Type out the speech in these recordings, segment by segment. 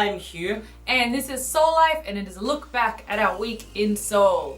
I'm Hugh. And this is Seoul Life, and it is a look back at our week in Seoul.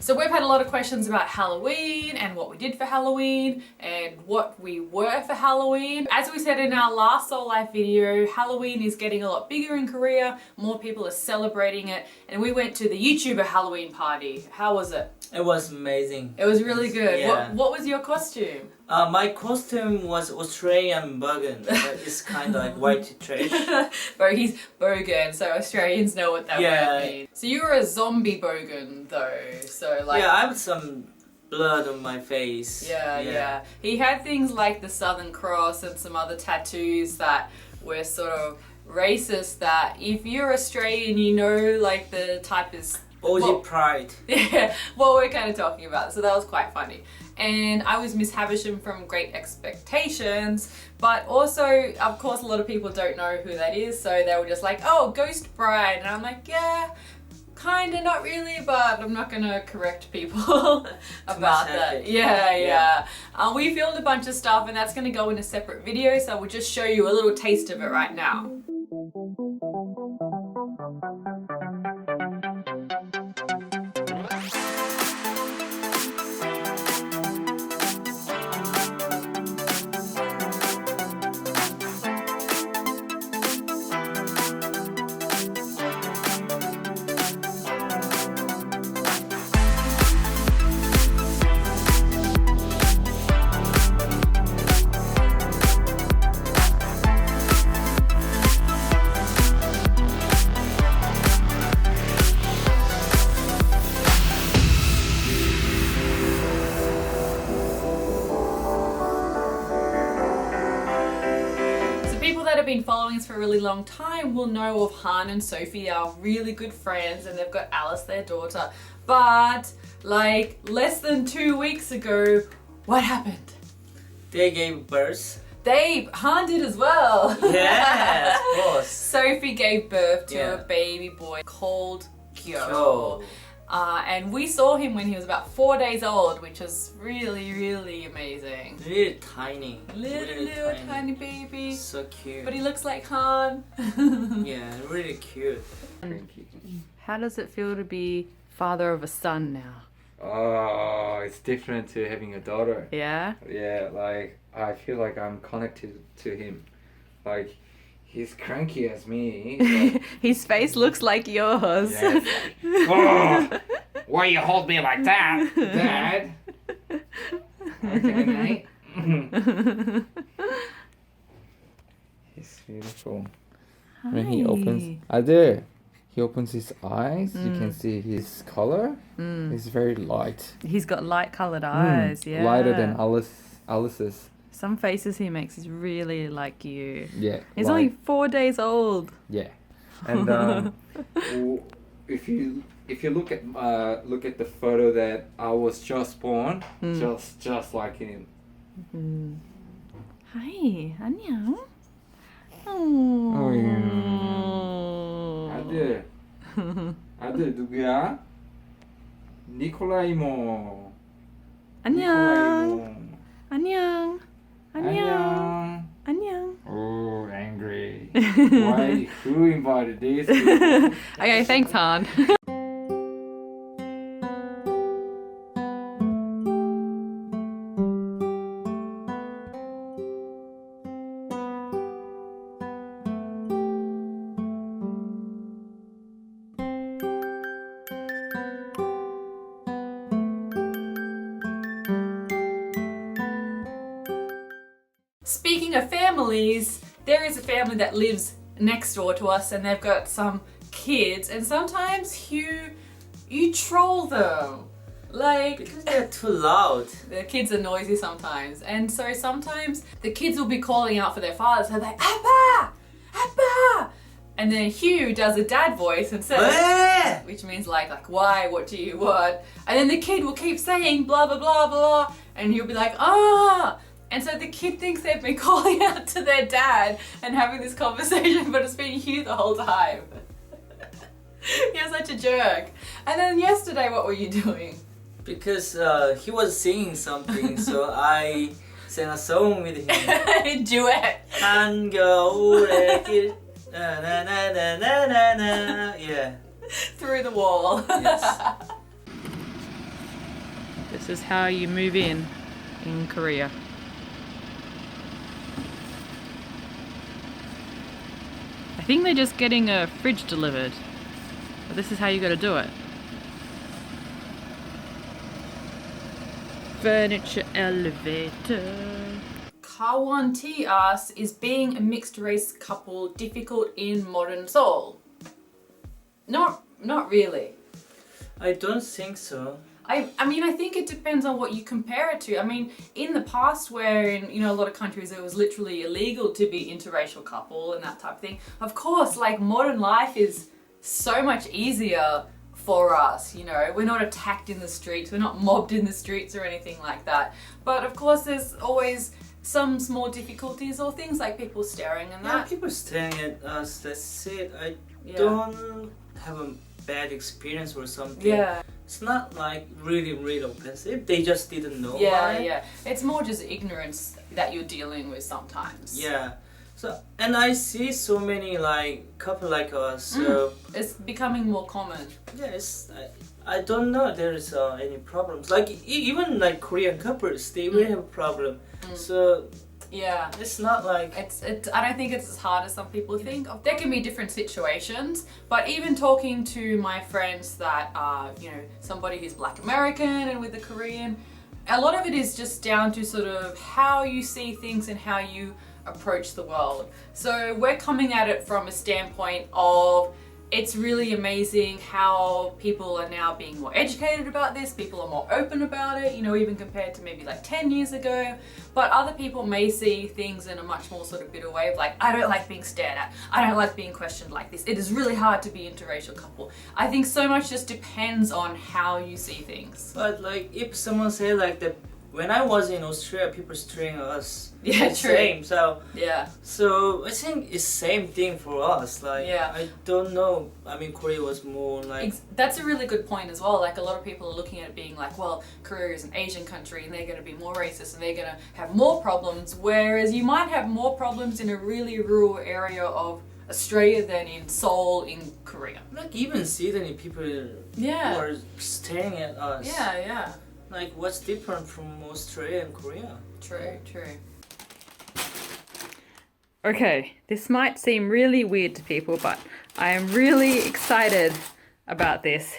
So we've had a lot of questions about Halloween and what we did for Halloween and what we were for Halloween. As we said in our last Seoul Life video, Halloween is getting a lot bigger in Korea. More people are celebrating it. And we went to the YouTuber Halloween party. How was it? It was amazing. It was really good. Yeah. What was your costume? My costume was Australian burgundy, but it's kind of like white trash. He's bogan, so Australians know what that word means. So you were a zombie bogan though, so like... Yeah, I have some blood on my face. Yeah. He had things like the Southern Cross and some other tattoos that were sort of racist, that if you're Australian, you know, like the type is... OG pride. Yeah, what we're kind of talking about. So that was quite funny. And I was Miss Havisham from Great Expectations, but also, of course, a lot of people don't know who that is, so they were just like, oh, Ghost Bride. And I'm like, yeah, kinda, not really, but I'm not gonna correct people about that. Yeah. We filmed a bunch of stuff, and that's gonna go in a separate video, so we'll just show you a little taste of it right now. Have been following us for a really long time will know of Han and Sophie, our really good friends, and they've got Alice, their daughter. But like less than 2 weeks ago, what happened? They gave birth. Han did as well. Yeah, of course. Sophie gave birth to a baby boy called Kyo. And we saw him when he was about 4 days old, which was really, really amazing. Really tiny. Little tiny baby. So cute. But he looks like Han. Yeah, really cute. How does it feel to be father of a son now? Oh, it's different to having a daughter. Yeah? Yeah, like I feel like I'm connected to him. Like he's cranky as me. But... His face looks like yours. Yeah, oh, why you hold me like that, Dad? Okay, mate. He's beautiful. Hi. When he opens, he opens his eyes. You can see his color. It's very light. He's got light colored eyes. Yeah. Lighter than Alice's. Some faces he makes is really like you. Yeah. He's only 4 days old. Yeah. And if you look at the photo that I was just born, just like him. Hi, 안녕. Oh, 아들 누구야? 니콜라이모. 안녕. 안녕. 안녕. 안녕. Oh, angry. Why? Who invited these people? Okay, thanks, Han. Speaking of families, there is a family that lives next door to us and they've got some kids, and sometimes you troll them. Like, because they're too loud. The kids are noisy sometimes, and so sometimes the kids will be calling out for their fathers. They're like, Appa! Appa! And then Hugh does a dad voice and says, Eh! which means like why, what do you want? And then the kid will keep saying blah blah blah blah, and he'll be like, ah. And so the kid thinks they've been calling out to their dad and having this conversation, but it's been Hugh the whole time. You're such a jerk. And then yesterday, what were you doing? Because he was singing something, so I sang a song with him. Duet. 한겨울의 길, na na na na na na na. Yeah. Through the wall. Yes. This is how you move in Korea. I think they're just getting a fridge delivered. But this is how you gotta do it. Furniture elevator. Kawan T asks, is being a mixed race couple difficult in modern Seoul? Not really. I don't think so. I mean, I think it depends on what you compare it to. I mean, in the past where in, you know, a lot of countries it was literally illegal to be interracial couple and that type of thing, of course, like modern life is so much easier for us, you know. We're not attacked in the streets, we're not mobbed in the streets or anything like that. But of course there's always some small difficulties or things like people staring and Yeah, that. people staring at us, that's it. I Yeah. don't have a bad experience or something. Yeah. It's not like really offensive. They just didn't know. Yeah, why. yeah. It's more just ignorance that you're dealing with sometimes. Yeah. So, and I see so many like couple like us. So It's becoming more common. yeah, I don't know there's any problems. Like even like Korean couples, they will have a problem. So Yeah. it's not like I don't think it's as hard as some people think. There can be different situations, but even talking to my friends that are, you know, somebody who's Black American and with the Korean, a lot of it is just down to sort of how you see things and how you approach the world. So we're coming at it from a standpoint of it's really amazing how people are now being more educated about this, people are more open about it, you know, even compared to maybe like 10 years ago. But other people may see things in a much more sort of bitter way of like, I don't like being stared at, I don't like being questioned like this, it is really hard to be interracial couple. I think so much just depends on how you see things. But like if someone say like that, when I was in Australia, people staring at us. Yeah, It's true. Same. Yeah. So I think it's same thing for us. Like Yeah. I don't know. I mean, Korea was more like That's a really good point as well. Like a lot of people are looking at it being like, well, Korea is an Asian country and they're going to be more racist and they're going to have more problems, whereas you might have more problems in a really rural area of Australia than in Seoul in Korea. like even Sydney people Yeah. who are staring at us. Yeah. Like what's different from Australia and Korea? True. Okay, this might seem really weird to people, but I am really excited about this.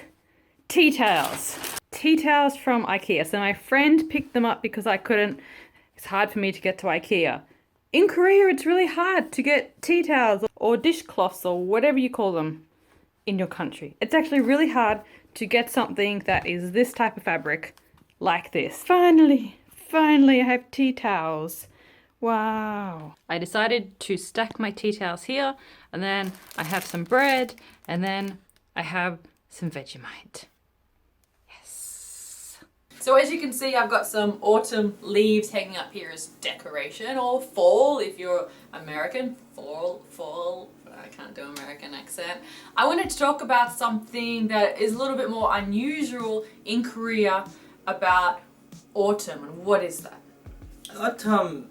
Tea towels. Tea towels from IKEA. So my friend picked them up because it's hard for me to get to IKEA. In Korea, it's really hard to get tea towels or dishcloths or whatever you call them in your country. It's actually really hard to get something that is this type of fabric like this. Finally, I have tea towels. Wow. I decided to stack my tea towels here, and then I have some bread, and then I have some Vegemite. Yes. So as you can see, I've got some autumn leaves hanging up here as decoration, or fall if you're American. Fall. I can't do American accent. I wanted to talk about something that is a little bit more unusual in Korea about autumn. And what is that? Autumn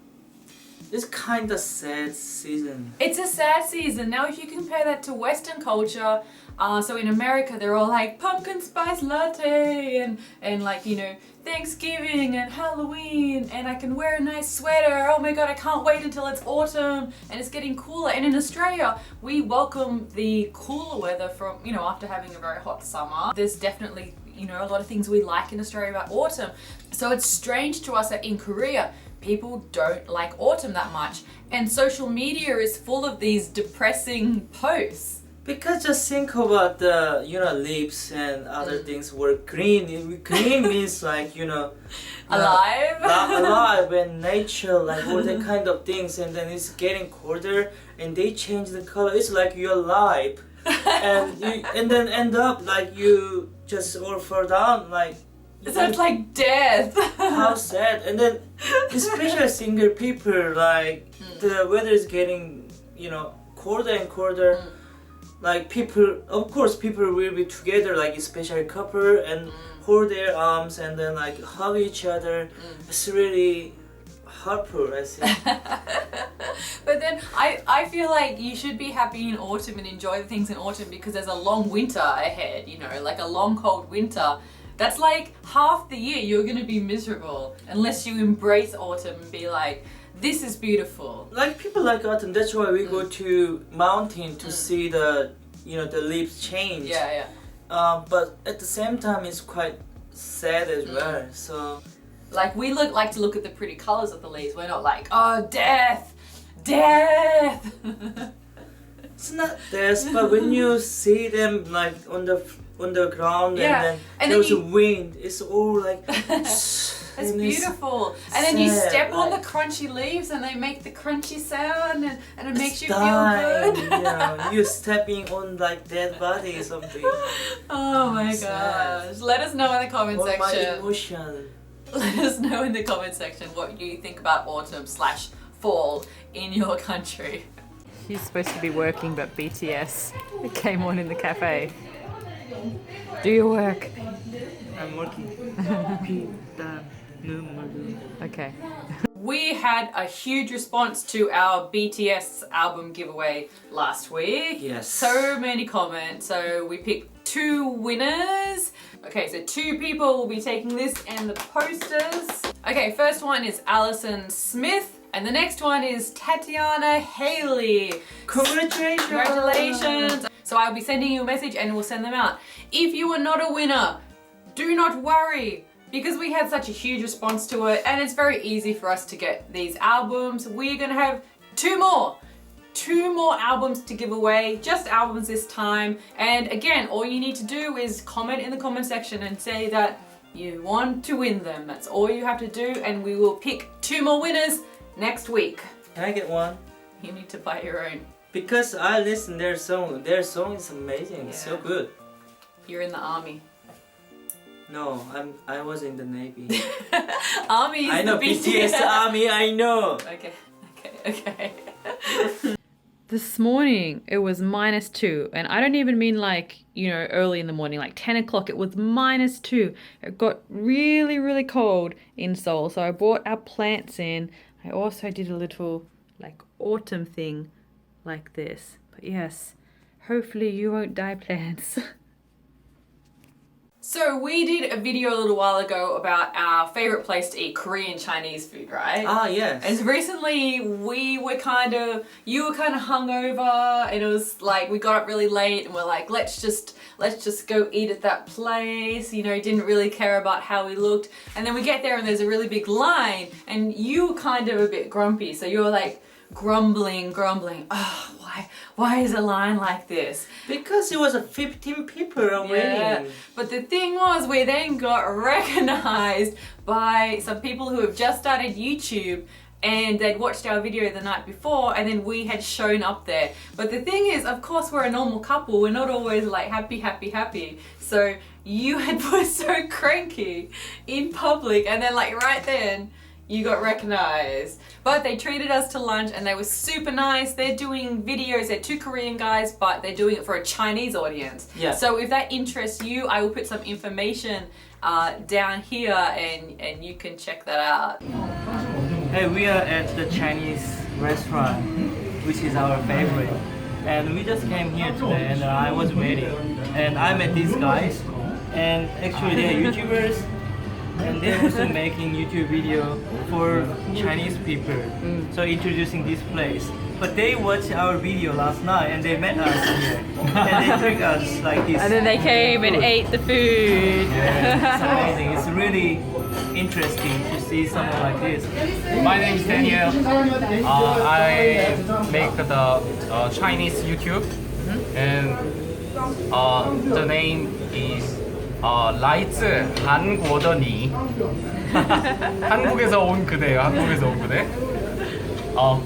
is kind of sad season. It's a sad season. Now if you compare that to Western culture, so in America they're all like pumpkin spice latte and like, you know, Thanksgiving and Halloween, and I can wear a nice sweater. Oh my god, I can't wait until it's autumn and it's getting cooler. And in Australia, we welcome the cooler weather from, you know, after having a very hot summer. There's definitely, you know, a lot of things we like in Australia about autumn. So it's strange to us that in Korea, people don't like autumn that much. And social media is full of these depressing posts. Because just think about the leaves and other things were green. Green means like Alive. alive and nature, like all that kind of things. And then it's getting colder, and they change the color. It's like you're alive, and then end up like you just all fall down like. So it's like death. How sad. And then especially single people, like the weather is getting colder and colder. Like people, of course, people will be together, like especially couple, and hold their arms and then like hug each other. It's really hurtful, I think. But then I feel like you should be happy in autumn and enjoy the things in autumn because there's a long winter ahead, like a long cold winter. That's like half the year you're gonna be miserable unless you embrace autumn and be like, this is beautiful. Like people like autumn, that's why we go to mountain to see the the leaves change. Yeah. But at the same time it's quite sad as well. So like we like to look at the pretty colors of the leaves. We're not like, oh, death. It's not death, but when you see them like on the ground and then there's a wind, it's all like it's beautiful. And then you step on the crunchy leaves and they make the crunchy sound and it makes you feel good. You're stepping on like dead body or something. Oh my gosh. Let us know in the comment section. My emotion. Let us know in the comment section what you think about autumn/fall in your country. She's supposed to be working, but BTS came on in the cafe. Do your work. I'm working. Okay. We had a huge response to our BTS album giveaway last week. Yes. So many comments. So we picked 2 winners. Okay, so 2 people will be taking this and the posters. Okay, first one is Alison Smith. And the next one is Tatiana Haley. Congratulations! Congratulations! So I'll be sending you a message and we'll send them out. If you are not a winner, do not worry, because we had such a huge response to it and it's very easy for us to get these albums. We're gonna have 2 more albums to give away, just albums this time. And again, all you need to do is comment in the comment section and say that you want to win them. That's all you have to do, and we will pick 2 more winners next week. Can I get one? You need to buy your own. Because I listen their song. Their song is amazing. It's so good. You're in the army. No, I was in the Navy. Army is I know the BTS Army, I know. Okay. This morning it was -2, and I don't even mean like, early in the morning, like 10 o'clock. It was -2. It got really, really cold in Seoul, so I brought our plants in. I also did a little like autumn thing like this. But yes, hopefully you won't die, plants. So we did a video a little while ago about our favorite place to eat Korean Chinese food, right? Ah, yes. And recently you were kind of hungover, and it was like we got up really late and we're like, let's just go eat at that place. Didn't really care about how we looked. And then we get there and there's a really big line, and you were kind of a bit grumpy. So you were like grumbling. Oh, why is a line like this? Because it was 15 people waiting. Yeah. But the thing was, we then got recognized by some people who have just started YouTube, and they'd watched our video the night before, and then we had shown up there. But the thing is, of course, we're a normal couple. We're not always like happy. So you were so cranky in public, and then like right then, you got recognized. But they treated us to lunch and they were super nice. They're doing videos, they're 2 Korean guys, but they're doing it for a Chinese audience. Yeah. So if that interests you, I will put some information down here and you can check that out. Hey, we are at the Chinese restaurant, which is our favorite. And we just came here today and I was waiting. And I met these guys, and actually they're YouTubers. And they're also making YouTube video for Chinese people. So introducing this place. But they watched our video last night and they met us here. And they treat us like this. And then they came and ate the food. Yeah, it's amazing. It's really interesting to see someone like this. My name is Daniel. I make the Chinese YouTube. And the name is 라이츠 한고더니. 한국에서 온 그대요. 한국에서 온 그대.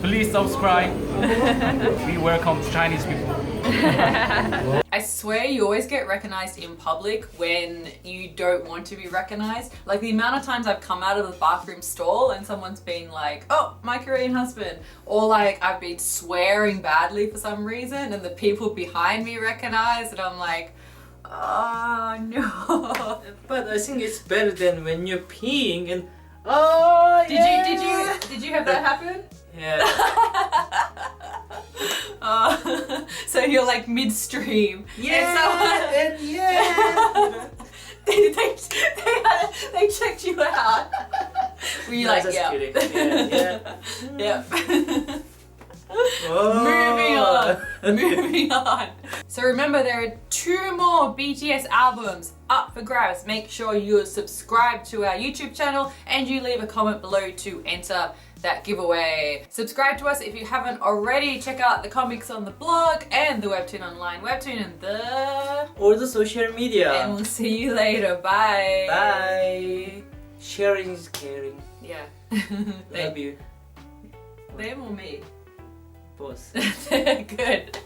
Please subscribe. We welcome Chinese people. I swear you always get recognized in public when you don't want to be recognized. Like the amount of times I've come out of the bathroom stall and someone's been like, oh, my Korean husband. Or like I've been swearing badly for some reason and the people behind me recognize and I'm like, oh no. But I think it's better than when you're peeing and Did you have that happen? Yeah. So you're like midstream. Yeah. And yeah. They checked you out. Were you No, like, just yeah. kidding. Yeah. Yeah. Oh. Moving on. So remember, there are 2 more BTS albums up for grabs. Make sure you subscribe to our YouTube channel and you leave a comment below to enter that giveaway. Subscribe to us if you haven't already. Check out the comics on the blog and the webtoon on LINE WEBTOON and the... Or the social media. And we'll see you later. Bye. Bye. Sharing is caring. Yeah. Love you. Them or me? Both. Good.